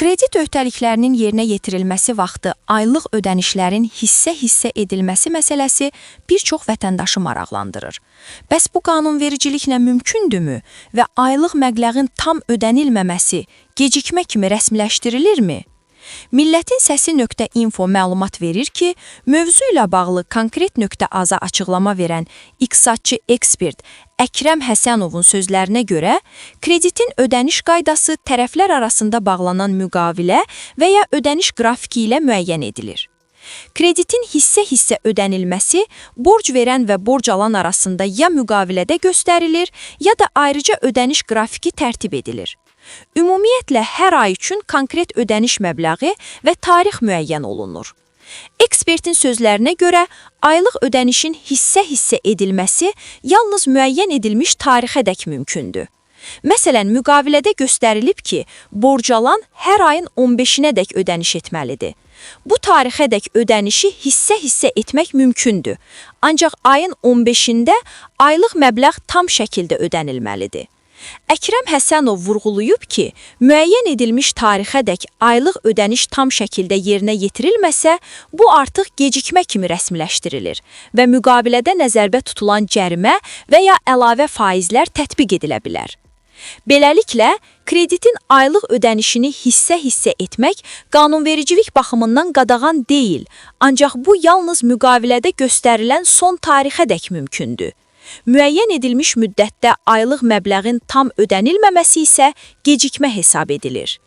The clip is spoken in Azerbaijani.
Kredit öhdəliklərinin yerinə yetirilməsi vaxtı aylıq ödənişlərin hissə-hissə edilməsi məsələsi bir çox vətəndaşı maraqlandırır. Bəs bu qanunvericiliklə mümkündürmü və aylıq məbləğin tam ödənilməməsi gecikmə kimi rəsmiləşdirilirmi? Millətin Səsi.info məlumat verir ki, mövzu ilə bağlı Konkret.az-a açıqlama verən iqtisadçı ekspert Əkrəm Həsənovun sözlərinə görə, kreditin ödəniş qaydası tərəflər arasında bağlanan müqavilə və ya ödəniş qrafiki ilə müəyyən edilir. Kreditin hissə-hissə ödənilməsi borc verən və borc alan arasında ya müqavilədə göstərilir, ya da ayrıca ödəniş qrafiki tərtib edilir. Ümumiyyətlə, hər ay üçün konkret ödəniş məbləği və tarix müəyyən olunur. Ekspertin sözlərinə görə, aylıq ödənişin hissə-hissə edilməsi yalnız müəyyən edilmiş tarixədək mümkündür. Məsələn, müqavilədə göstərilib ki, borc alan hər ayın 15-nədək ödəniş etməlidir. Bu tarixədək ödənişi hissə-hissə etmək mümkündür, ancaq ayın 15-də aylıq məbləğ tam şəkildə ödənilməlidir. Əkrəm Həsənov vurğulayıb ki, müəyyən edilmiş tarixədək aylıq ödəniş tam şəkildə yerinə yetirilməsə, bu artıq gecikmə kimi rəsmiləşdirilir və müqavilədə nəzərdə tutulan cərimə və ya əlavə faizlər tətbiq edilə bilər. Beləliklə, kreditin aylıq ödənişini hissə-hissə etmək qanunvericilik baxımından qadağan deyil, ancaq bu yalnız müqavilədə göstərilən son tarixədək mümkündür. Müəyyən edilmiş müddətdə aylıq məbləğin tam ödənilməməsi isə gecikmə hesab edilir.